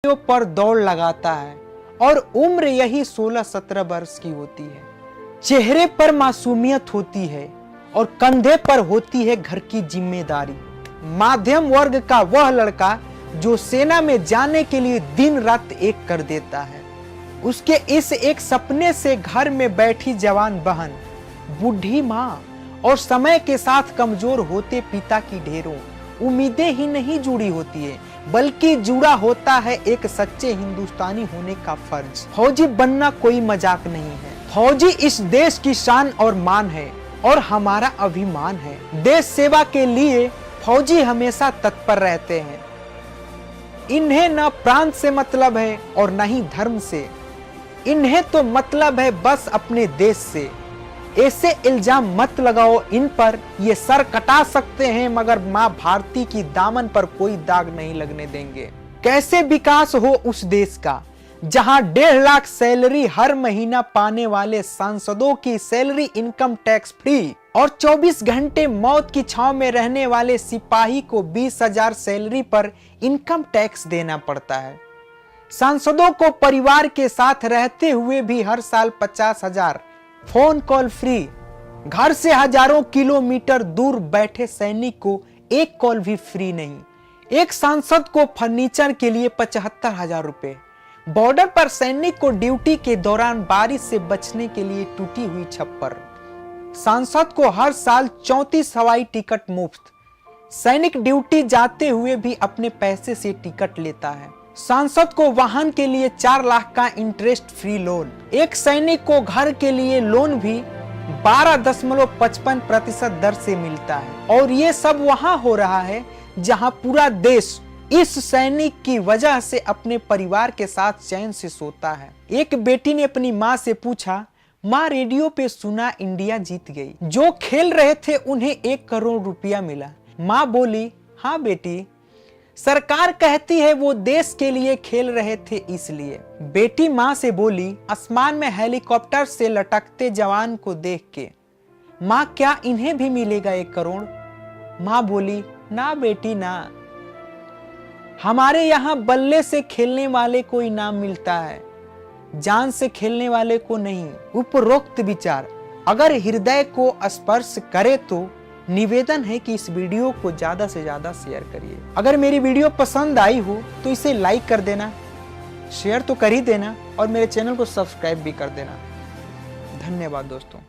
सीटों पर दौड़ लगाता है और उम्र यही 16-17 वर्ष की होती है। चेहरे पर मासूमियत होती है और कंधे पर होती है घर की जिम्मेदारी। मध्यम वर्ग का वह लड़का जो सेना में जाने के लिए दिन रात एक कर देता है। उसके इस एक सपने से घर में बैठी जवान बहन, बूढ़ी माँ और समय के साथ कमजोर होते पिता की ढेरों उम्मीदें ही नहीं जुड़ी होती है, बल्कि जुड़ा होता है एक सच्चे हिंदुस्तानी होने का फर्ज। फौजी बनना कोई मजाक नहीं है। फौजी इस देश की शान और मान है और हमारा अभिमान है। देश सेवा के लिए फौजी हमेशा तत्पर रहते हैं। इन्हें न प्रांत से मतलब है और न ही धर्म से, इन्हें तो मतलब है बस अपने देश से। ऐसे इल्जाम मत लगाओ इन पर, ये सर कटा सकते हैं मगर माँ भारती की दामन पर कोई दाग नहीं लगने देंगे। कैसे विकास हो उस देश का जहां 1.5 लाख सैलरी हर महीना पाने वाले सांसदों की सैलरी इनकम टैक्स फ्री और 24 घंटे मौत की छांव में रहने वाले सिपाही को 20,000 सैलरी पर इनकम टैक्स देना पड़ता है। सांसदों को परिवार के साथ रहते हुए भी हर साल 50,000 फोन कॉल फ्री। घर से हजारों किलोमीटर दूर बैठे सैनिक को एक कॉल भी फ्री नहीं। एक सांसद को फर्नीचर के लिए 75,000 रुपए। बॉर्डर पर सैनिक को ड्यूटी के दौरान बारिश से बचने के लिए टूटी हुई छप्पर। सांसद को हर साल 34 हवाई टिकट मुफ्त। सैनिक ड्यूटी जाते हुए भी अपने पैसे से टिकट लेता है। सांसद को वाहन के लिए 4 लाख का इंटरेस्ट फ्री लोन। एक सैनिक को घर के लिए लोन भी 12.55% दर से मिलता है। और ये सब वहां हो रहा है जहां पूरा देश इस सैनिक की वजह से अपने परिवार के साथ चैन से सोता है। एक बेटी ने अपनी माँ से पूछा, माँ रेडियो पे सुना इंडिया जीत गई, जो खेल रहे थे उन्हें 1 करोड़ रुपया मिला। माँ बोली, हाँ बेटी, सरकार कहती है वो देश के लिए खेल रहे थे इसलिए। बेटी माँ से बोली, आसमान में हेलीकॉप्टर से लटकते जवान को देख के, माँ क्या इन्हें भी मिलेगा 1 करोड़? माँ बोली, ना बेटी ना, हमारे यहाँ बल्ले से खेलने वाले को इनाम मिलता है, जान से खेलने वाले को नहीं। उपरोक्त विचार अगर हृदय को स्पर्श करे तो निवेदन है कि इस वीडियो को ज्यादा से ज्यादा शेयर करिए। अगर मेरी वीडियो पसंद आई हो तो इसे लाइक कर देना, शेयर तो कर ही देना और मेरे चैनल को सब्सक्राइब भी कर देना। धन्यवाद दोस्तों।